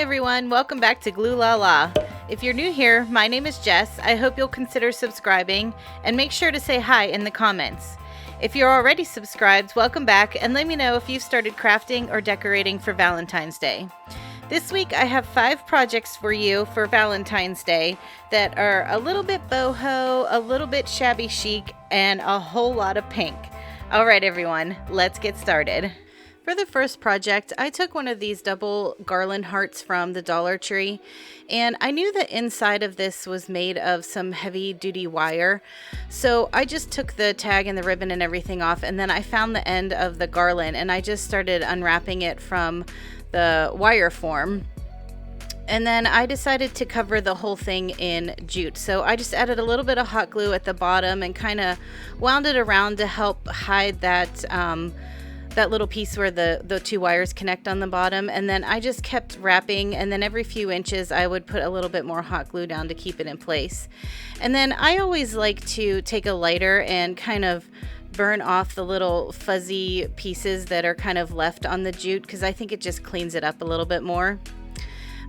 everyone, welcome back to Glue La La. If you're new here, my name is Jess. I hope you'll consider subscribing and make sure to say hi in the comments. If you're already subscribed, welcome back and let me know if you've started crafting or decorating for Valentine's Day. This week I have 5 projects for you for Valentine's Day that are a little bit boho, a little bit shabby chic, and a whole lot of pink. Alright everyone, let's get started. For the first project, I took one of these double garland hearts from the Dollar Tree, and I knew the inside of this was made of some heavy duty wire, so I just took the tag and the ribbon and everything off, and then I found the end of the garland and I just started unwrapping it from the wire form. And then I decided to cover the whole thing in jute. So I just added a little bit of hot glue at the bottom and kind of wound it around to help hide that that little piece where the 2 wires connect on the bottom. And then I just kept wrapping, and then every few inches I would put a little bit more hot glue down to keep it in place. And then I always like to take a lighter and kind of burn off the little fuzzy pieces that are kind of left on the jute, because I think it just cleans it up a little bit more.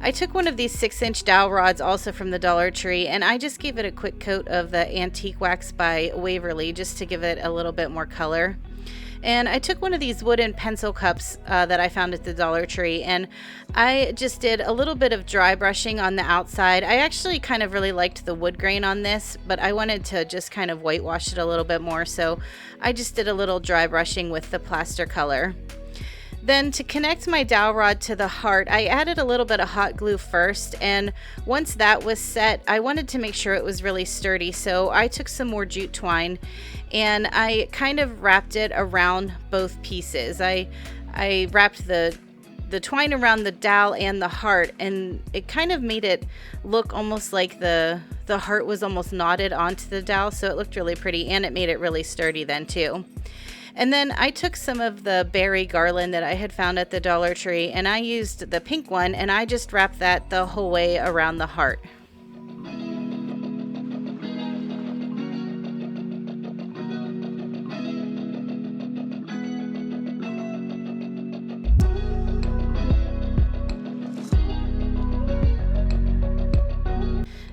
I took one of these 6-inch dowel rods also from the Dollar Tree, and I just gave it a quick coat of the Antique Wax by Waverly just to give it a little bit more color. And I took one of these wooden pencil cups that I found at the Dollar Tree, and I just did a little bit of dry brushing on the outside. I actually kind of really liked the wood grain on this, but I wanted to just kind of whitewash it a little bit more, so I just did a little dry brushing with the plaster color. Then to connect my dowel rod to the heart, I added a little bit of hot glue first, and once that was set, I wanted to make sure it was really sturdy, so I took some more jute twine and I kind of wrapped it around both pieces. I wrapped the twine around the dowel and the heart, and it kind of made it look almost like the heart was almost knotted onto the dowel, so it looked really pretty, and it made it really sturdy then too. And then I took some of the berry garland that I had found at the Dollar Tree, and I used the pink one, and I just wrapped that the whole way around the heart.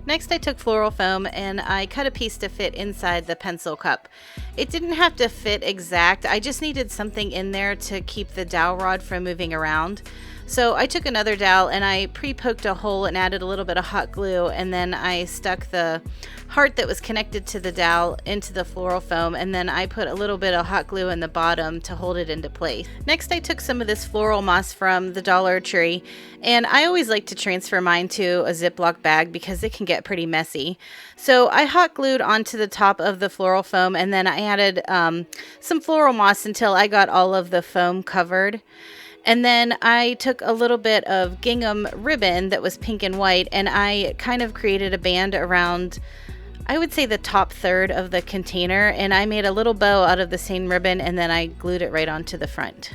Next I took floral foam and I cut a piece to fit inside the pencil cup. It didn't have to fit exact, I just needed something in there to keep the dowel rod from moving around. So I took another dowel and I pre-poked a hole and added a little bit of hot glue, and then I stuck the heart that was connected to the dowel into the floral foam, and then I put a little bit of hot glue in the bottom to hold it into place. Next I took some of this floral moss from the Dollar Tree, and I always like to transfer mine to a Ziploc bag because it can get pretty messy. So I hot glued onto the top of the floral foam, and then I added some floral moss until I got all of the foam covered. And then I took a little bit of gingham ribbon that was pink and white, and I kind of created a band around, I would say, the top third of the container, and I made a little bow out of the same ribbon, and then I glued it right onto the front.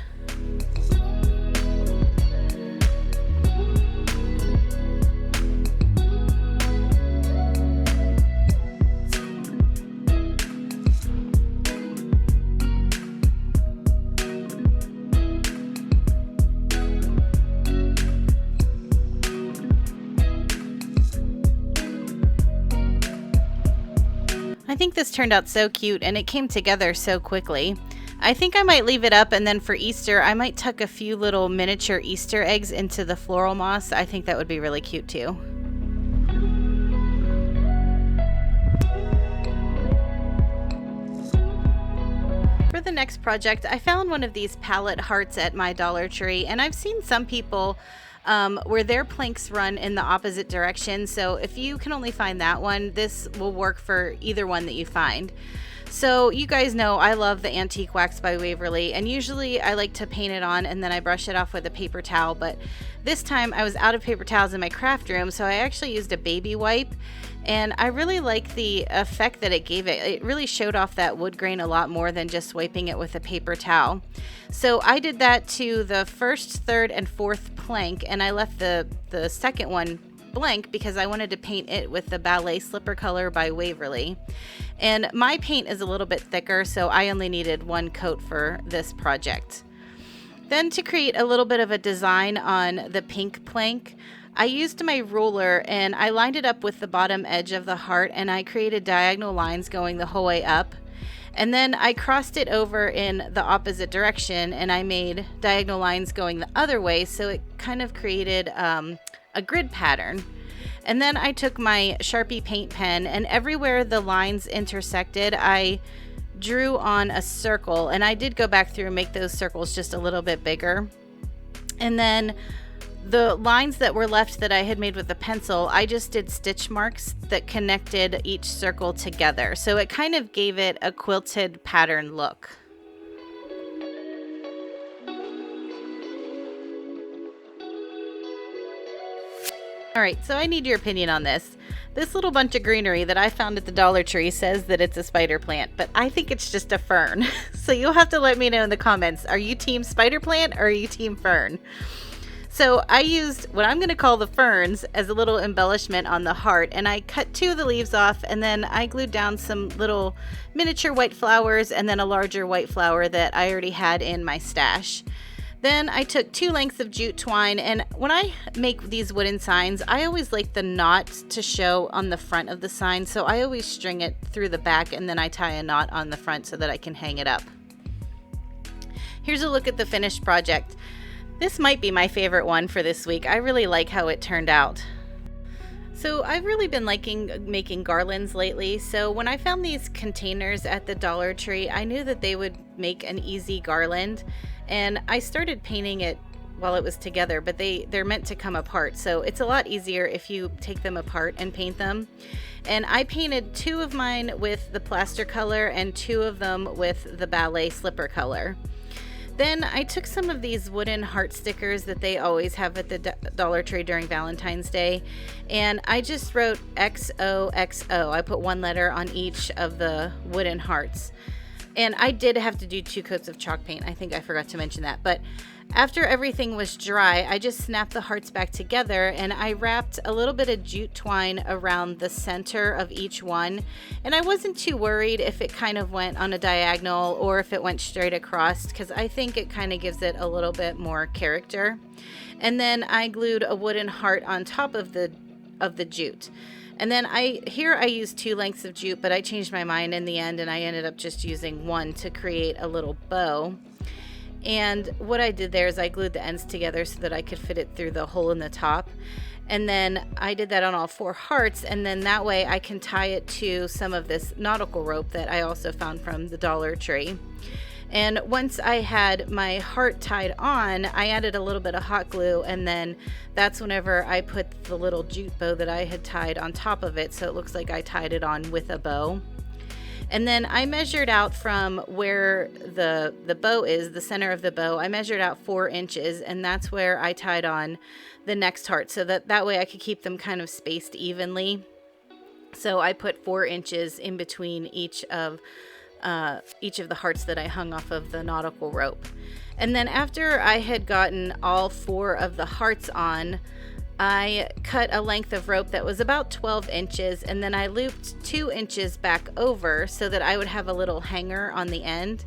I think this turned out so cute, and it came together so quickly. I think I might leave it up, and then for Easter I might tuck a few little miniature Easter eggs into the floral moss. I think that would be really cute too. For the next project, I found one of these palette hearts at my Dollar Tree, and I've seen some people where their planks run in the opposite direction, so if you can only find that one, this will work for either one that you find. So you guys know I love the Antique Wax by Waverly, and usually I like to paint it on and then I brush it off with a paper towel, but this time I was out of paper towels in my craft room, so I actually used a baby wipe, and I really like the effect that it gave it. It really showed off that wood grain a lot more than just wiping it with a paper towel. So I did that to the first, third, and fourth plank, and I left the second one blank because I wanted to paint it with the Ballet Slipper color by Waverly. And my paint is a little bit thicker, so I only needed one coat for this project. Then to create a little bit of a design on the pink plank, I used my ruler and I lined it up with the bottom edge of the heart, and I created diagonal lines going the whole way up. And then I crossed it over in the opposite direction and I made diagonal lines going the other way, so it kind of created a grid pattern. And then I took my Sharpie paint pen, and everywhere the lines intersected, I drew on a circle, and I did go back through and make those circles just a little bit bigger. And then the lines that were left that I had made with the pencil, I just did stitch marks that connected each circle together. So it kind of gave it a quilted pattern look. All right, so I need your opinion on this. This little bunch of greenery that I found at the Dollar Tree says that it's a spider plant, but I think it's just a fern. So you'll have to let me know in the comments. Are you team spider plant or are you team fern? So I used what I'm going to call the ferns as a little embellishment on the heart, and I cut 2 of the leaves off, and then I glued down some little miniature white flowers and then a larger white flower that I already had in my stash. Then I took 2 lengths of jute twine, and when I make these wooden signs, I always like the knot to show on the front of the sign, so I always string it through the back and then I tie a knot on the front so that I can hang it up. Here's a look at the finished project. This might be my favorite one for this week. I really like how it turned out. So I've really been liking making garlands lately, so when I found these containers at the Dollar Tree, I knew that they would make an easy garland. And I started painting it while it was together, but they're meant to come apart. So it's a lot easier if you take them apart and paint them. And I painted 2 of mine with the plaster color and 2 of them with the ballet slipper color. Then I took some of these wooden heart stickers that they always have at the Dollar Tree during Valentine's Day, and I just wrote XOXO. I put 1 letter on each of the wooden hearts. And I did have to do 2 coats of chalk paint. I think I forgot to mention that. But after everything was dry, I just snapped the hearts back together, and I wrapped a little bit of jute twine around the center of each one. And I wasn't too worried if it kind of went on a diagonal or if it went straight across, because I think it kind of gives it a little bit more character. And then I glued a wooden heart on top of the jute. And then I used 2 lengths of jute, but I changed my mind in the end and I ended up just using 1 to create a little bow. And what I did there is I glued the ends together so that I could fit it through the hole in the top. And then I did that on all 4 hearts, and then that way I can tie it to some of this nautical rope that I also found from the Dollar Tree. And once I had my heart tied on, I added a little bit of hot glue, and then that's whenever I put the little jute bow that I had tied on top of it, so it looks like I tied it on with a bow. And then I measured out from where the bow is, the center of the bow, I measured out 4 inches, and that's where I tied on the next heart, so that way I could keep them kind of spaced evenly. So I put 4 inches in between each of the hearts that I hung off of the nautical rope. And then after I had gotten all 4 of the hearts on, I cut a length of rope that was about 12 inches, and then I looped 2 inches back over so that I would have a little hanger on the end.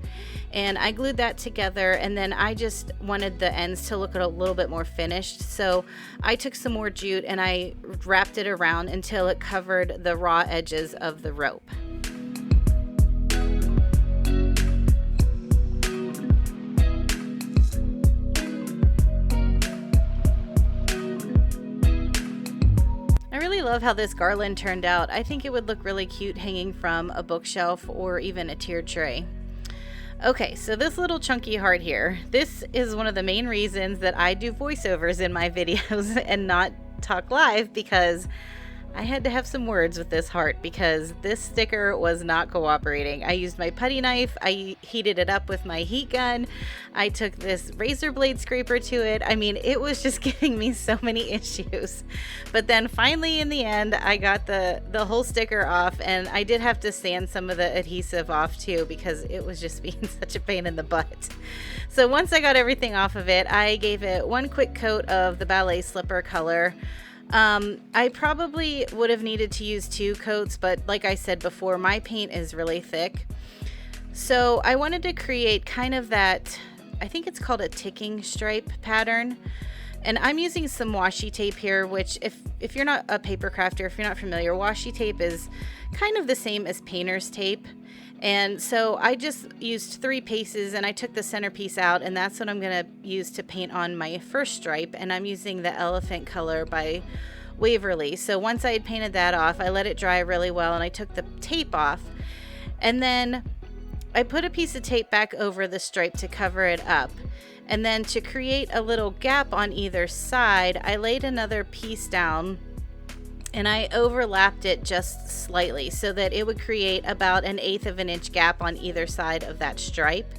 And I glued that together, and then I just wanted the ends to look a little bit more finished. So I took some more jute and I wrapped it around until it covered the raw edges of the rope. I love how this garland turned out. I think it would look really cute hanging from a bookshelf or even a tiered tray. Okay, so this little chunky heart here, this is one of the main reasons that I do voiceovers in my videos and not talk live, because I had to have some words with this heart because this sticker was not cooperating. I used my putty knife, I heated it up with my heat gun, I took this razor blade scraper to it. I mean, it was just giving me so many issues. But then finally in the end, I got the whole sticker off, and I did have to sand some of the adhesive off too because it was just being such a pain in the butt. So once I got everything off of it, I gave it 1 quick coat of the ballet slipper color. I probably would have needed to use 2 coats, but like I said before, my paint is really thick. So I wanted to create kind of that, I think it's called a ticking stripe pattern. And I'm using some washi tape here, which if you're not a paper crafter, if you're not familiar, washi tape is kind of the same as painter's tape. And so I just used 3 pieces and I took the centerpiece out, and that's what I'm going to use to paint on my first stripe. And I'm using the Elephant color by Waverly. So once I had painted that off, I let it dry really well and I took the tape off. And then I put a piece of tape back over the stripe to cover it up. And then to create a little gap on either side, I laid another piece down and I overlapped it just slightly so that it would create about 1/8 of an inch gap on either side of that stripe.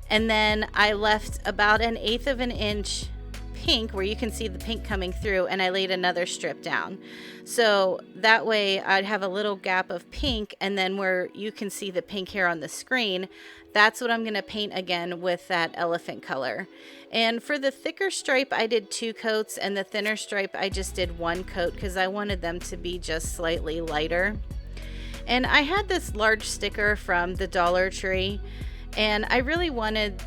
And then I left about 1/8 of an inch pink where you can see the pink coming through, and I laid another strip down. So that way I'd have a little gap of pink, and then where you can see the pink here on the screen, that's what I'm going to paint again with that Elephant color. And for the thicker stripe, I did 2 coats, and the thinner stripe, I just did 1 coat because I wanted them to be just slightly lighter. And I had this large sticker from the Dollar Tree, and I really wanted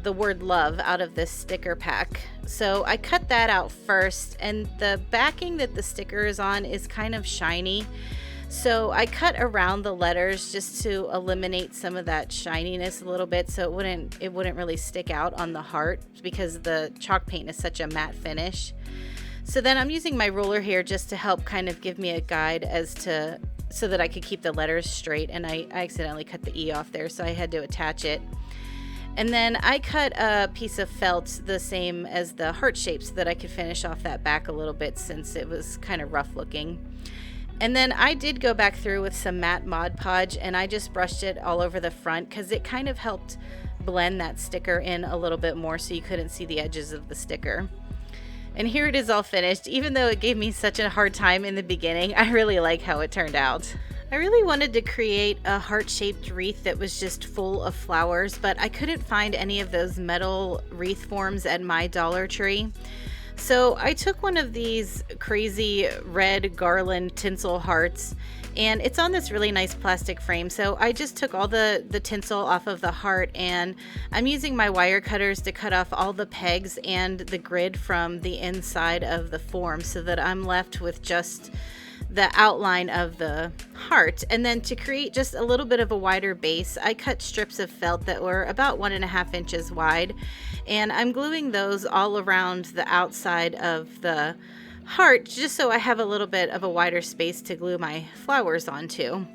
the word love out of this sticker pack. So I cut that out first, and the backing that the sticker is on is kind of shiny. So I cut around the letters just to eliminate some of that shininess a little bit, so it wouldn't really stick out on the heart because the chalk paint is such a matte finish. So then I'm using my ruler here just to help kind of give me a guide so that I could keep the letters straight, and I accidentally cut the E off there, so I had to attach it. And then I cut a piece of felt the same as the heart shape so that I could finish off that back a little bit since it was kind of rough looking. And then I did go back through with some matte Mod Podge, and I just brushed it all over the front because it kind of helped blend that sticker in a little bit more so you couldn't see the edges of the sticker. And here it is all finished. Even though it gave me such a hard time in the beginning, I really like how it turned out. I really wanted to create a heart-shaped wreath that was just full of flowers, but I couldn't find any of those metal wreath forms at my Dollar Tree. So I took one of these crazy red garland tinsel hearts, and it's on this really nice plastic frame. So I just took all the tinsel off of the heart, and I'm using my wire cutters to cut off all the pegs and the grid from the inside of the form so that I'm left with just the outline of the heart. And then to create just a little bit of a wider base, I cut strips of felt that were about 1.5 inches wide, and I'm gluing those all around the outside of the heart just so I have a little bit of a wider space to glue my flowers onto.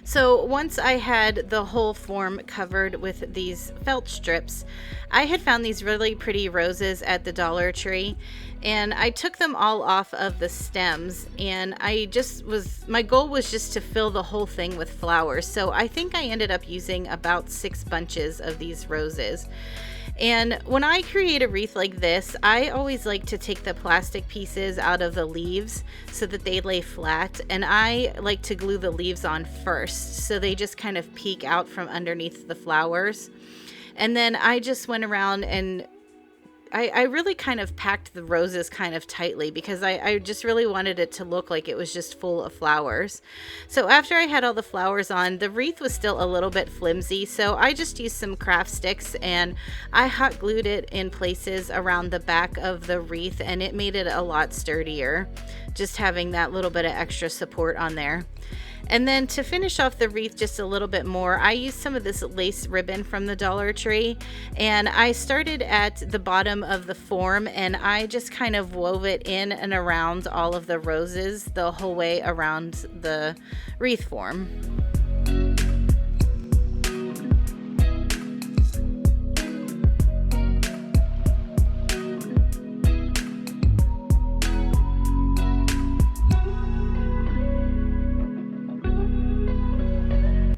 So once I had the whole form covered with these felt strips, I had found these really pretty roses at the Dollar Tree, and I took them all off of the stems, and my goal was just to fill the whole thing with flowers. So I think I ended up using about 6 bunches of these roses. And when I create a wreath like this, I always like to take the plastic pieces out of the leaves so that they lay flat, and I like to glue the leaves on first so they just kind of peek out from underneath the flowers. And then I just went around and I really kind of packed the roses kind of tightly because I just really wanted it to look like it was just full of flowers. So after I had all the flowers on, the wreath was still a little bit flimsy, so I just used some craft sticks and I hot glued it in places around the back of the wreath, and it made it a lot sturdier, just having that little bit of extra support on there. And then to finish off the wreath just a little bit more, I used some of this lace ribbon from the Dollar Tree, and I started at the bottom of the form and I just kind of wove it in and around all of the roses the whole way around the wreath form.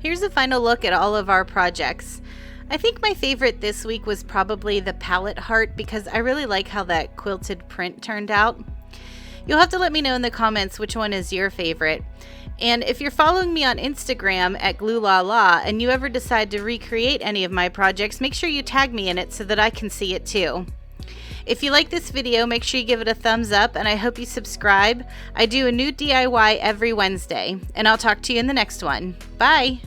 Here's a final look at all of our projects. I think my favorite this week was probably the palette heart because I really like how that quilted print turned out. You'll have to let me know in the comments which one is your favorite. And if you're following me on Instagram at GlueLaLa and you ever decide to recreate any of my projects, make sure you tag me in it so that I can see it too. If you like this video, make sure you give it a thumbs up, and I hope you subscribe. I do a new DIY every Wednesday, and I'll talk to you in the next one. Bye!